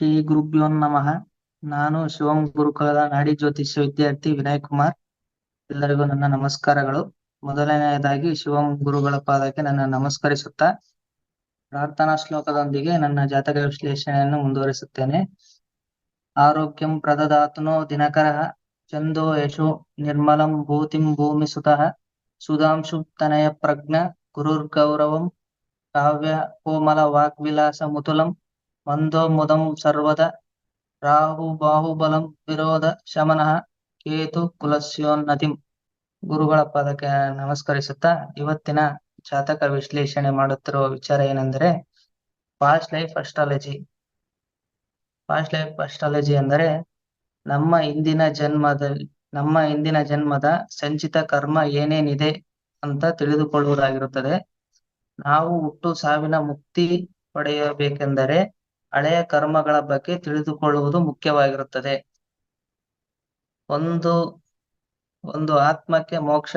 ಶ್ರೀ ಗುರುಭ್ಯೋ ನಮಃ. ನಾನು ಶಿವಂ ಗುರುಕುಲದ ನಾಡಿ ಜ್ಯೋತಿಷ್ಯ ವಿದ್ಯಾರ್ಥಿ ವಿನಯ್ ಕುಮಾರ್. ಎಲ್ಲರಿಗೂ ನನ್ನ ನಮಸ್ಕಾರಗಳು. ಮೊದಲನೆಯದಾಗಿ ಶಿವಂ ಗುರುಗಳ ಪಾದಕ್ಕೆ ನನ್ನ ನಮಸ್ಕರಿಸುತ್ತಾ ಪ್ರಾರ್ಥನಾ ಶ್ಲೋಕದೊಂದಿಗೆ ನನ್ನ ಜಾತಕ ವಿಶ್ಲೇಷಣೆಯನ್ನು ಮುಂದುವರಿಸುತ್ತೇನೆ. ಆರೋಗ್ಯಂ ಪ್ರದದಾತುನೋ ದಿನಕರಃ ಚಂದೋ ಯಶೋ ನಿರ್ಮಲಂ ಭೂತಿಂ ಭೂಮಿ ಸುತಃ ಸುಧಾಂಶು ತನಯ ಪ್ರಜ್ಞ ಗುರುರ್ಗೌರವಂ ಕಾವ್ಯ ಕೋಮಲ ವಾಗ್ವಿಲಾಸ ಮುತುಲಂ ಮಂದೋ ಮುದಂ ಸರ್ವದ ರಾಹು ಬಾಹುಬಲಂ ವಿರೋಧ ಶಮನಃ ಕೇತು ಕುಲಸ್ಯೋನ್ನತಿಂ. ಗುರುಗಳ ಪದಕ್ಕೆ ನಮಸ್ಕರಿಸುತ್ತಾ ಇವತ್ತಿನ ಜಾತಕ ವಿಶ್ಲೇಷಣೆ ಮಾಡುತ್ತಿರುವ ವಿಚಾರ ಏನೆಂದರೆ past life astrology. Past life astrology ಅಂದರೆ ನಮ್ಮ ಹಿಂದಿನ ಜನ್ಮದ ಸಂಚಿತ ಕರ್ಮ ಏನೇನಿದೆ ಅಂತ ತಿಳಿದುಕೊಳ್ಳುವುದಾಗಿರುತ್ತದೆ. ನಾವು ಹುಟ್ಟು ಸಾವಿನ ಮುಕ್ತಿ ಪಡೆಯಬೇಕೆಂದರೆ ಹಳೆಯ ಕರ್ಮಗಳ ಬಗ್ಗೆ ತಿಳಿದುಕೊಳ್ಳುವುದು ಮುಖ್ಯವಾಗಿರುತ್ತದೆ. ಒಂದು ಆತ್ಮಕ್ಕೆ ಮೋಕ್ಷ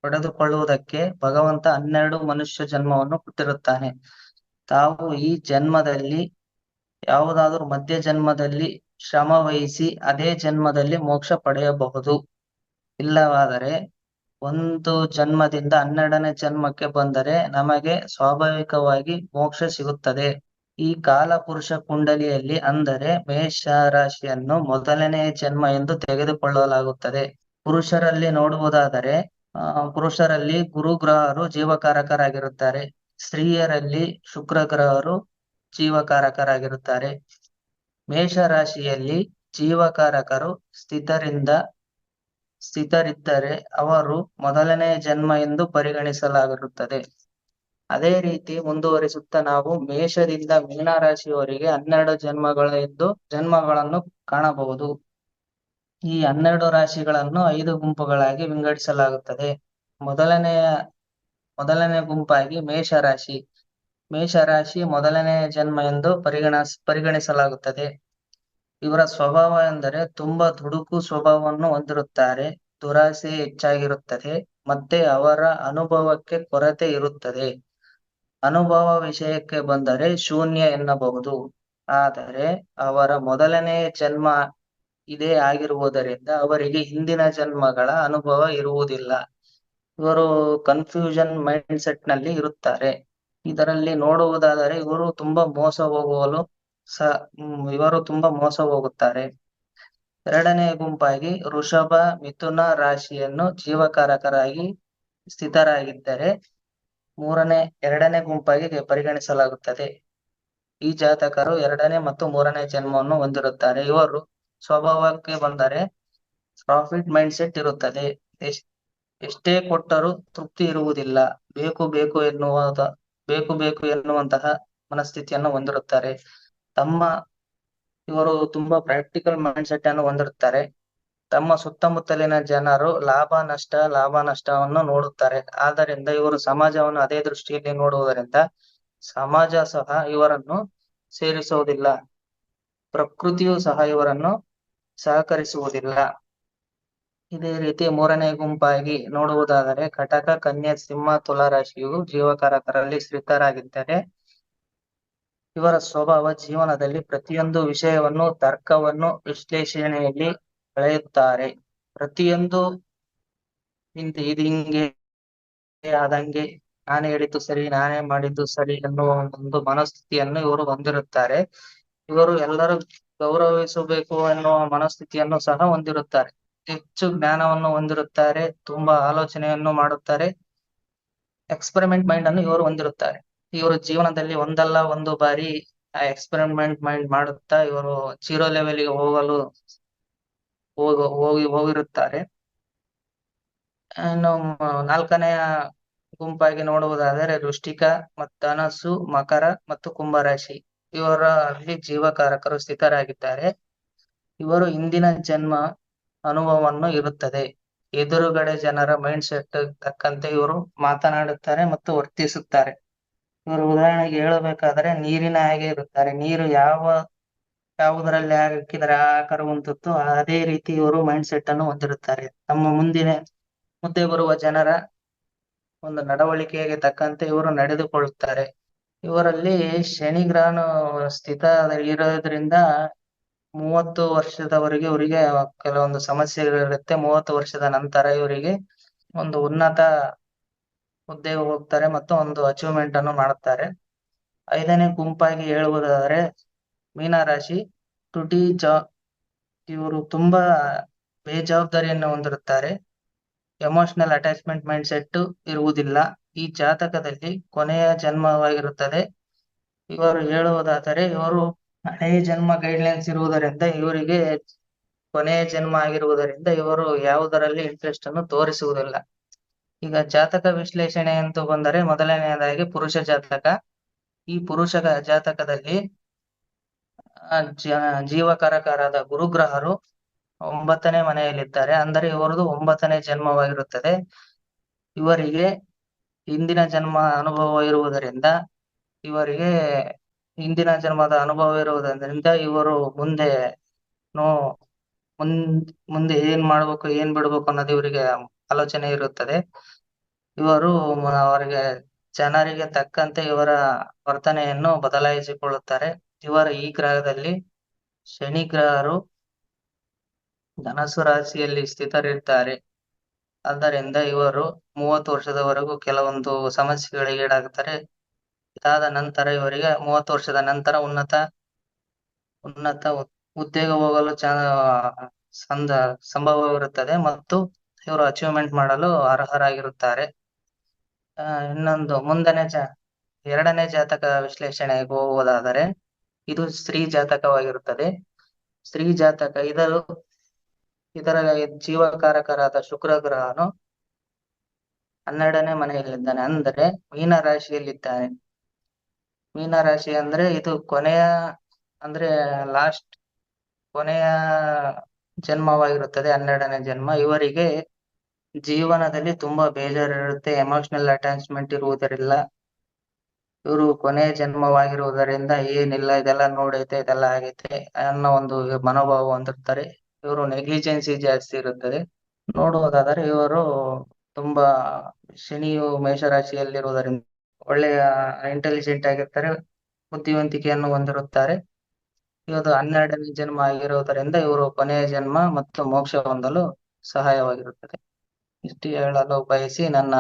ಪಡೆದುಕೊಳ್ಳುವುದಕ್ಕೆ ಭಗವಂತ 12 ಮನುಷ್ಯ ಜನ್ಮವನ್ನು ಕೊಟ್ಟಿರುತ್ತಾನೆ. ತಾವು ಈ ಜನ್ಮದಲ್ಲಿ ಯಾವುದಾದರೂ ಮಧ್ಯ ಜನ್ಮದಲ್ಲಿ ಶ್ರಮ ವಹಿಸಿ ಅದೇ ಜನ್ಮದಲ್ಲಿ ಮೋಕ್ಷ ಪಡೆಯಬಹುದು. ಇಲ್ಲವಾದರೆ ಒಂದು ಜನ್ಮದಿಂದ 12ನೇ ಜನ್ಮಕ್ಕೆ ಬಂದರೆ ನಮಗೆ ಸ್ವಾಭಾವಿಕವಾಗಿ ಮೋಕ್ಷ ಸಿಗುತ್ತದೆ. ಈ ಕಾಲಪುರುಷ ಕುಂಡಲಿಯಲ್ಲಿ ಅಂದರೆ ಮೇಷ ರಾಶಿಯನ್ನು ಮೊದಲನೆಯ ಜನ್ಮ ಎಂದು ತೆಗೆದುಕೊಳ್ಳಲಾಗುತ್ತದೆ. ಪುರುಷರಲ್ಲಿ ನೋಡುವುದಾದರೆ ಪುರುಷರಲ್ಲಿ ಗುರು ಗ್ರಹರು ಜೀವಕಾರಕರಾಗಿರುತ್ತಾರೆ. ಸ್ತ್ರೀಯರಲ್ಲಿ ಶುಕ್ರ ಗ್ರಹರು ಜೀವಕಾರಕರಾಗಿರುತ್ತಾರೆ. ಮೇಷ ರಾಶಿಯಲ್ಲಿ ಜೀವಕಾರಕರು ಸ್ಥಿತರಿದ್ದರೆ ಅವರು ಮೊದಲನೆಯ ಜನ್ಮ ಎಂದು ಪರಿಗಣಿಸಲಾಗಿರುತ್ತದೆ. ಅದೇ ರೀತಿ ಮುಂದುವರಿಸುತ್ತಾ ನಾವು ಮೇಷದಿಂದ ಮೀನ ರಾಶಿಯವರೆಗೆ 12 ಜನ್ಮಗಳನ್ನು ಕಾಣಬಹುದು. ಈ 12 ರಾಶಿಗಳನ್ನು 5 ಗುಂಪುಗಳಾಗಿ ವಿಂಗಡಿಸಲಾಗುತ್ತದೆ. ಮೊದಲನೇ ಗುಂಪಾಗಿ ಮೇಷರಾಶಿ. ಮೇಷರಾಶಿ ಮೊದಲನೆಯ ಜನ್ಮ ಎಂದು ಪರಿಗಣಿಸಲಾಗುತ್ತದೆ. ಇವರ ಸ್ವಭಾವ ಎಂದರೆ ತುಂಬಾ ದುಡುಕು ಸ್ವಭಾವವನ್ನು ಹೊಂದಿರುತ್ತಾರೆ. ದುರಾಸೆ ಹೆಚ್ಚಾಗಿರುತ್ತದೆ ಮತ್ತೆ ಅವರ ಅನುಭವಕ್ಕೆ ಕೊರತೆ ಇರುತ್ತದೆ. ಅನುಭವ ವಿಷಯಕ್ಕೆ ಬಂದರೆ ಶೂನ್ಯ ಎನ್ನಬಹುದು. ಆದರೆ ಅವರ ಮೊದಲನೆಯ ಜನ್ಮ ಇದೇ ಆಗಿರುವುದರಿಂದ ಅವರಿಗೆ ಹಿಂದಿನ ಜನ್ಮಗಳ ಅನುಭವ ಇರುವುದಿಲ್ಲ. ಇವರು ಕನ್ಫ್ಯೂಷನ್ ಮೈಂಡ್ ಸೆಟ್ ನಲ್ಲಿ ಇರುತ್ತಾರೆ. ಇದರಲ್ಲಿ ನೋಡುವುದಾದರೆ ಇವರು ತುಂಬಾ ಮೋಸ ಹೋಗುತ್ತಾರೆ. ಎರಡನೇ ಗುಂಪಾಗಿ ವೃಷಭ ಮಿಥುನ ರಾಶಿಯನ್ನು ಜೀವಕಾರಕರಾಗಿ ಸ್ಥಿತರಾಗಿದ್ದರೆ ಎರಡನೇ ಗುಂಪಾಗಿ ಪರಿಗಣಿಸಲಾಗುತ್ತದೆ. ಈ ಜಾತಕರು 2ನೇ ಮತ್ತು 3ನೇ ಜನ್ಮವನ್ನು ಹೊಂದಿರುತ್ತಾರೆ. ಇವರು ಸ್ವಭಾವಕ್ಕೆ ಬಂದರೆ ಪ್ರಾಫಿಟ್ ಮೈಂಡ್ ಸೆಟ್ ಇರುತ್ತದೆ. ಎಷ್ಟೇ ಕೊಟ್ಟರೂ ತೃಪ್ತಿ ಇರುವುದಿಲ್ಲ. ಬೇಕು ಬೇಕು ಎನ್ನುವಂತಹ ಮನಸ್ಥಿತಿಯನ್ನು ಹೊಂದಿರುತ್ತಾರೆ. ಇವರು ತುಂಬಾ ಪ್ರಾಕ್ಟಿಕಲ್ ಮೈಂಡ್ ಸೆಟ್ ಅನ್ನು ಹೊಂದಿರುತ್ತಾರೆ. ತಮ್ಮ ಸುತ್ತಮುತ್ತಲಿನ ಜನರು ಲಾಭ ನಷ್ಟವನ್ನು ನೋಡುತ್ತಾರೆ. ಆದ್ದರಿಂದ ಇವರು ಸಮಾಜವನ್ನು ಅದೇ ದೃಷ್ಟಿಯಲ್ಲಿ ನೋಡುವುದರಿಂದ ಸಮಾಜ ಸಹ ಇವರನ್ನು ಸೇರಿಸುವುದಿಲ್ಲ. ಪ್ರಕೃತಿಯು ಸಹ ಇವರನ್ನು ಸಹಕರಿಸುವುದಿಲ್ಲ. ಇದೇ ರೀತಿ 3ನೇ ಗುಂಪಾಗಿ ನೋಡುವುದಾದರೆ ಕಟಕ ಕನ್ಯಾ ಸಿಂಹ ತುಲಾ ರಾಶಿಯು ಜೀವಕಾರಕರಲ್ಲಿ ಸ್ಥಿತರಾಗಿದ್ದರೆ ಇವರ ಸ್ವಭಾವ ಜೀವನದಲ್ಲಿ ಪ್ರತಿಯೊಂದು ವಿಷಯವನ್ನು ತರ್ಕವನ್ನು ವಿಶ್ಲೇಷಣೆಯಲ್ಲಿ ಬೆಳೆಯುತ್ತಾರೆ. ಪ್ರತಿಯೊಂದು ಇದು ಹಿಂಗೆ ಆದಂಗೆ ನಾನೇ ಹೇಳಿದ್ದು ಸರಿ, ನಾನೇ ಮಾಡಿದ್ದು ಸರಿ ಎನ್ನುವ ಒಂದು ಮನಸ್ಥಿತಿಯನ್ನು ಇವರು ಹೊಂದಿರುತ್ತಾರೆ. ಇವರು ಎಲ್ಲರೂ ಗೌರವಿಸಬೇಕು ಎನ್ನುವ ಮನಸ್ಥಿತಿಯನ್ನು ಸಹ ಹೊಂದಿರುತ್ತಾರೆ. ಹೆಚ್ಚು ಜ್ಞಾನವನ್ನು ಹೊಂದಿರುತ್ತಾರೆ. ತುಂಬಾ ಆಲೋಚನೆಯನ್ನು ಮಾಡುತ್ತಾರೆ. ಎಕ್ಸ್ಪೆರಿಮೆಂಟ್ ಮೈಂಡ್ ಅನ್ನು ಇವರು ಹೊಂದಿರುತ್ತಾರೆ. ಇವರು ಜೀವನದಲ್ಲಿ ಒಂದಲ್ಲ ಒಂದು ಬಾರಿ ಆ ಎಕ್ಸ್ಪೆರಿಮೆಂಟ್ ಮೈಂಡ್ ಮಾಡುತ್ತಾ ಇವರು 0 ಲೆವೆಲ್ಗೆ ಹೋಗಿರುತ್ತಾರೆ. ಇನ್ನು 4ನೆಯ ಗುಂಪಾಗಿ ನೋಡುವುದಾದರೆ ವೃಶ್ಚಿಕ ಧನಸ್ಸು ಮಕರ ಮತ್ತು ಕುಂಭರಾಶಿ ಇವರಲ್ಲಿ ಜೀವಕಾರಕರು ಸ್ಥಿತರಾಗಿದ್ದಾರೆ. ಇವರು ಹಿಂದಿನ ಜನ್ಮ ಅನುಭವವನ್ನು ಇರುತ್ತದೆ. ಎದುರುಗಡೆ ಜನರ ಮೈಂಡ್ ಸೆಟ್ ತಕ್ಕಂತೆ ಇವರು ಮಾತನಾಡುತ್ತಾರೆ ಮತ್ತು ವರ್ತಿಸುತ್ತಾರೆ. ಇವರು ಉದಾಹರಣೆಗೆ ಹೇಳಬೇಕಾದರೆ ನೀರಿನ ಹಾಗೆ ಇರುತ್ತಾರೆ. ನೀರು ಯಾವುದರಲ್ಲಿ ಹಾಕಿದರೆ ಕರಗುವಂತದ್ದು ಅದೇ ರೀತಿ ಇವರು ಮೈಂಡ್ ಸೆಟ್ ಅನ್ನು ಹೊಂದಿರುತ್ತಾರೆ. ತಮ್ಮ ಮುಂದೆ ಬರುವ ಜನರ ಒಂದು ನಡವಳಿಕೆಗೆ ತಕ್ಕಂತೆ ಇವರು ನಡೆದುಕೊಳ್ಳುತ್ತಾರೆ. ಇವರಲ್ಲಿ ಶನಿ ಗ್ರಹನು ಸ್ಥಿತ ಇರೋದ್ರಿಂದ 30 ವರ್ಷದವರೆಗೆ ಇವರಿಗೆ ಕೆಲವೊಂದು ಸಮಸ್ಯೆಗಳಿರುತ್ತೆ. 30 ವರ್ಷದ ನಂತರ ಇವರಿಗೆ ಒಂದು ಉನ್ನತ ಹುದ್ದೆಗೆ ಹೋಗ್ತಾರೆ ಮತ್ತು ಒಂದು ಅಚೀವ್ಮೆಂಟ್ ಅನ್ನು ಮಾಡುತ್ತಾರೆ. 5ನೇ ಗುಂಪಾಗಿ ಹೇಳುವುದಾದರೆ ಮೀನರಾಶಿ. ಟುಟಿ ಇವರು ತುಂಬಾ ಬೇಜವಾಬ್ದಾರಿಯನ್ನು ಹೊಂದಿರುತ್ತಾರೆ. ಎಮೋಷನಲ್ ಅಟ್ಯಾಚ್ಮೆಂಟ್ ಮೈಂಡ್ ಸೆಟ್ ಇರುವುದಿಲ್ಲ. ಈ ಜಾತಕದಲ್ಲಿ ಕೊನೆಯ ಜನ್ಮವಾಗಿರುತ್ತದೆ. ಇವರು ಹೇಳುವುದಾದರೆ ಇವರು ಹಳೆಯ ಜನ್ಮ ಗೈಡ್ಲೈನ್ಸ್ ಇರುವುದರಿಂದ ಇವರಿಗೆ ಕೊನೆಯ ಜನ್ಮ ಆಗಿರುವುದರಿಂದ ಇವರು ಯಾವುದರಲ್ಲಿ ಇಂಟ್ರೆಸ್ಟ್ ಅನ್ನು ತೋರಿಸುವುದಿಲ್ಲ. ಈಗ ಜಾತಕ ವಿಶ್ಲೇಷಣೆ ಅಂತ ಬಂದರೆ ಮೊದಲನೆಯದಾಗಿ ಪುರುಷ ಜಾತಕ. ಈ ಪುರುಷ ಜಾತಕದಲ್ಲಿ ಜೀವಕಾರಕರಾದ ಗುರುಗ್ರಹರು 9ನೇ ಮನೆಯಲ್ಲಿದ್ದಾರೆ. ಅಂದರೆ ಇವರದು 9ನೇ ಜನ್ಮವಾಗಿರುತ್ತದೆ. ಇವರಿಗೆ ಹಿಂದಿನ ಜನ್ಮ ಅನುಭವ ಇರುವುದರಿಂದ ಇವರು ಮುಂದೆ ಏನ್ ಮಾಡ್ಬೇಕು ಏನ್ ಬಿಡ್ಬೇಕು ಅನ್ನೋದು ಇವರಿಗೆ ಆಲೋಚನೆ ಇರುತ್ತದೆ. ಇವರು ಅವರಿಗೆ ಜನರಿಗೆ ತಕ್ಕಂತೆ ಇವರ ವರ್ತನೆಯನ್ನು ಬದಲಾಯಿಸಿಕೊಳ್ಳುತ್ತಾರೆ. ಇವರ ಈ ಗ್ರಹದಲ್ಲಿ ಶನಿ ಗ್ರಹರು ಧನಸ್ಸು ರಾಶಿಯಲ್ಲಿ ಸ್ಥಿತರಿರ್ತಾರೆ. ಆದ್ದರಿಂದ ಇವರು 30 ವರ್ಷದವರೆಗೂ ಕೆಲವೊಂದು ಸಮಸ್ಯೆಗಳಿಗೆ ಈಡಾಗುತ್ತಾರೆ. ಇದಾದ ನಂತರ ಇವರಿಗೆ 30 ವರ್ಷದ ನಂತರ ಉನ್ನತ ಹುದ್ದೆಗೆ ಹೋಗಲು ಸಂಭವವಿರುತ್ತದೆ ಮತ್ತು ಇವರು ಅಚೀವ್ಮೆಂಟ್ ಮಾಡಲು ಅರ್ಹರಾಗಿರುತ್ತಾರೆ. ಇನ್ನೊಂದು ಎರಡನೇ ಜಾತಕ ವಿಶ್ಲೇಷಣೆಗೆ ಹೋಗುವುದಾದರೆ ಇದು ಸ್ತ್ರೀ ಜಾತಕವಾಗಿರುತ್ತದೆ. ಸ್ತ್ರೀ ಜಾತಕ ಇದರ ಜೀವಕಾರಕರಾದ ಶುಕ್ರ ಗ್ರಹನು 12ನೇ ಮನೆಯಲ್ಲಿದ್ದಾನೆ. ಅಂದರೆ ಮೀನರಾಶಿಯಲ್ಲಿದ್ದಾನೆ. ಮೀನರಾಶಿ ಅಂದ್ರೆ ಇದು ಕೊನೆಯ ಜನ್ಮವಾಗಿರುತ್ತದೆ, 12ನೇ ಜನ್ಮ. ಇವರಿಗೆ ಜೀವನದಲ್ಲಿ ತುಂಬಾ ಬೇಜಾರಿರುತ್ತೆ, ಎಮೋಷನಲ್ ಅಟ್ಯಾಚ್ಮೆಂಟ್ ಇರುವುದರಿಲ್ಲ. ಇವರು ಕೊನೆಯ ಜನ್ಮವಾಗಿರುವುದರಿಂದ ಏನಿಲ್ಲ, ಇದೆಲ್ಲ ನೋಡೈತೆ, ಇದೆಲ್ಲ ಆಗೈತೆ ಅನ್ನೋ ಒಂದು ಮನೋಭಾವ ಹೊಂದಿರ್ತಾರೆ. ಇವರು ನೆಗ್ಲಿಜೆನ್ಸಿ ಜಾಸ್ತಿ ಇರುತ್ತದೆ. ನೋಡುವುದಾದರೆ ಇವರು ತುಂಬಾ ಶನಿಯು ಮೇಷರಾಶಿಯಲ್ಲಿರುವುದರಿಂದ ಒಳ್ಳೆಯ ಇಂಟೆಲಿಜೆಂಟ್ ಆಗಿರ್ತಾರೆ, ಬುದ್ಧಿವಂತಿಕೆಯನ್ನು ಹೊಂದಿರುತ್ತಾರೆ. ಇವರು 12ನೇ ಜನ್ಮ ಆಗಿರುವುದರಿಂದ ಇವರು ಕೊನೆಯ ಜನ್ಮ ಮತ್ತು ಮೋಕ್ಷ ಹೊಂದಲು ಸಹಾಯವಾಗಿರುತ್ತದೆ. ಇಷ್ಟು ಹೇಳಲು ಬಯಸಿ ನನ್ನ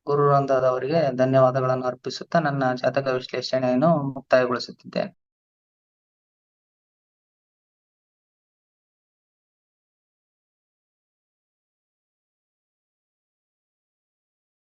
ಗುರು ವೃಂದದವರಿಗೆ ಧನ್ಯವಾದಗಳನ್ನು ಅರ್ಪಿಸುತ್ತಾ ನನ್ನ ಜಾತಕ ವಿಶ್ಲೇಷಣೆಯನ್ನು ಮುಕ್ತಾಯಗೊಳಿಸುತ್ತಿದ್ದೇನೆ.